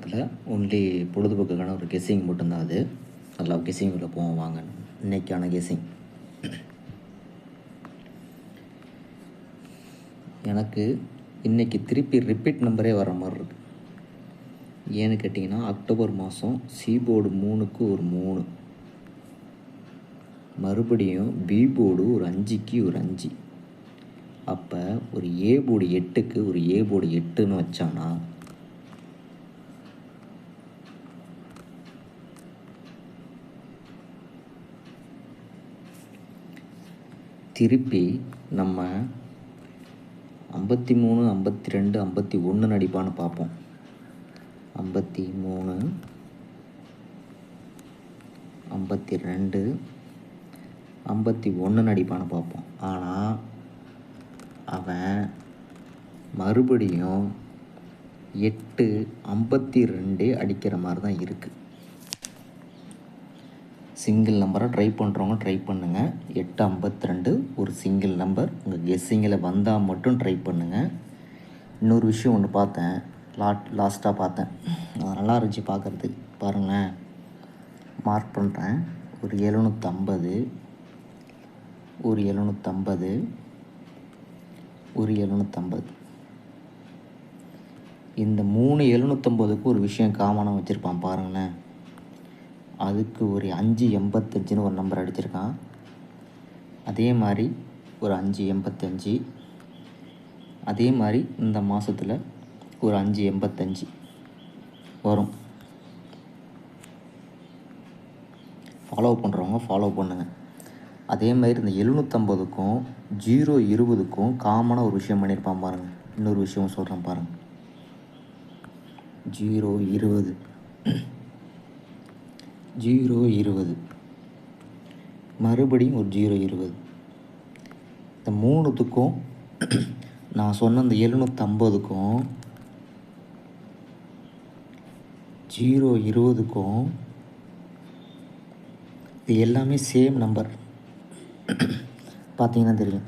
பார்க்கல. ஒன்லி பொழுதுபோக்குக்கான ஒரு கெஸ்ஸிங் மட்டும்தான் அது. நல்லா கெஸ்ஸிங் உள்ள போவோம் வாங்க. இன்றைக்கான கெஸ்ஸிங் எனக்கு இன்றைக்கி திருப்பி ரிப்பீட் நம்பரே வர மாதிரி இருக்குது. ஏன்னு கேட்டிங்கன்னா, அக்டோபர் மாதம் சி போர்டு 3க்கு ஒரு 3, மறுபடியும் பி போர்டு ஒரு 5க்கு ஒரு 5. அப்போ ஒரு ஏ போர்டு 8க்கு ஒரு ஏ போர்டு 8ன்னு வச்சானா திருப்பி நம்ம 53, 52, 51 அடிப்பான்னு பார்ப்போம். 53, 52, 51 அடிப்பான்னு பார்ப்போம். ஆனால் அவன் மறுபடியும் 8, 52 அடிக்கிற மாதிரி தான் இருக்குது. சிங்கிள் நம்பரை ட்ரை பண்ணுறவங்க ட்ரை பண்ணுங்கள். 8, 52 ஒரு சிங்கிள் நம்பர். உங்கள் கெஸ்ஸிங்கில் வந்தால் மட்டும் ட்ரை பண்ணுங்கள். இன்னொரு விஷயம் ஒன்று பார்த்தேன், லாஸ்ட்டாக பார்த்தேன். அது நல்லா இருந்துச்சு பார்க்குறதுக்கு. பாருங்களேன், மார்க் பண்ணுறேன். ஒரு 750, ஒரு 750, ஒரு 750. இந்த 3 750க்கு ஒரு விஷயம் காமனாக வச்சுருப்பான் பாருங்களேன். அதுக்கு ஒரு 585ன்னு ஒரு நம்பர் அடிச்சிருக்கான். அதே மாதிரி ஒரு 585, அதே மாதிரி இந்த மாதத்தில் ஒரு 585 வரும். ஃபாலோ பண்ணுறவங்க ஃபாலோ பண்ணுங்கள். அதே மாதிரி இந்த 750க்கும் 020க்கும் காமனாக ஒரு விஷயம் பண்ணியிருப்பான் பாருங்கள். இன்னொரு விஷயம் சொல்கிறேன் பாருங்கள். 020, 020, மறுபடியும் ஒரு 020. இந்த 3த்துக்கும் நான் சொன்ன இந்த 750க்கும் 020க்கும் இது எல்லாமே சேம் நம்பர். பார்த்தீங்கன்னா தெரியும்.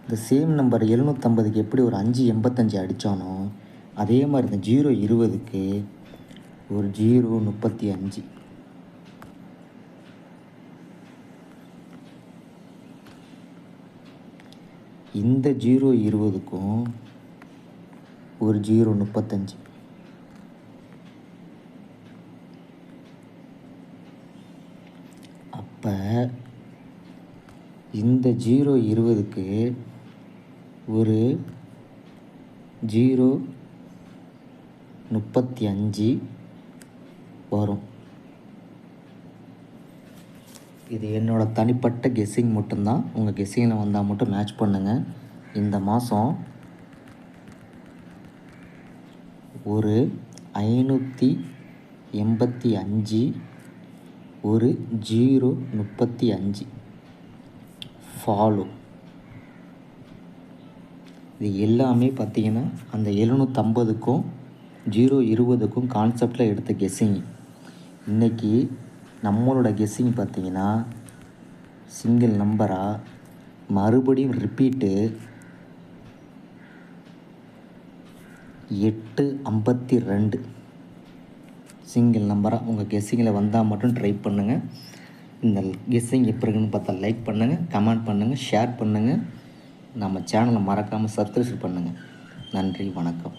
இந்த சேம் நம்பர் 750க்கு எப்படி ஒரு 585 அடித்தானோ அதே மாதிரி இந்த 020க்கு ஒரு 035. இந்த 020க்கும் ஒரு 035. அப்போ இந்த 020க்கு ஒரு 035 வரும். இது என்னோடய தனிப்பட்ட கெஸ்ஸிங் மட்டும்தான். உங்கள் கெஸ்ஸிங்கில் வந்தால் மட்டும் மேட்ச் பண்ணுங்கள். இந்த மாதம் ஒரு 585, ஒரு 035 ஃபாலோ. இது எல்லாமே பார்த்திங்கன்னா அந்த 750க்கும் 020க்கும் கான்செப்டில் எடுத்த கெஸ்ஸிங். இன்றைக்கி நம்மளோட கெஸ்ஸிங் பார்த்திங்கன்னா சிங்கிள் நம்பராக மறுபடியும் ரிப்பீட்டு 852 சிங்கிள் நம்பராக உங்கள் கெஸ்ஸிங்கில் வந்தால் மட்டும் ட்ரை பண்ணுங்கள். இந்த கெஸ்ஸிங் எப்படி இருக்குன்னு பார்த்தா லைக் பண்ணுங்கள், கமெண்ட் பண்ணுங்கள், ஷேர் பண்ணுங்கள். நம்ம சேனலை மறக்காமல் சப்ஸ்கிரைப் பண்ணுங்கள். நன்றி, வணக்கம்.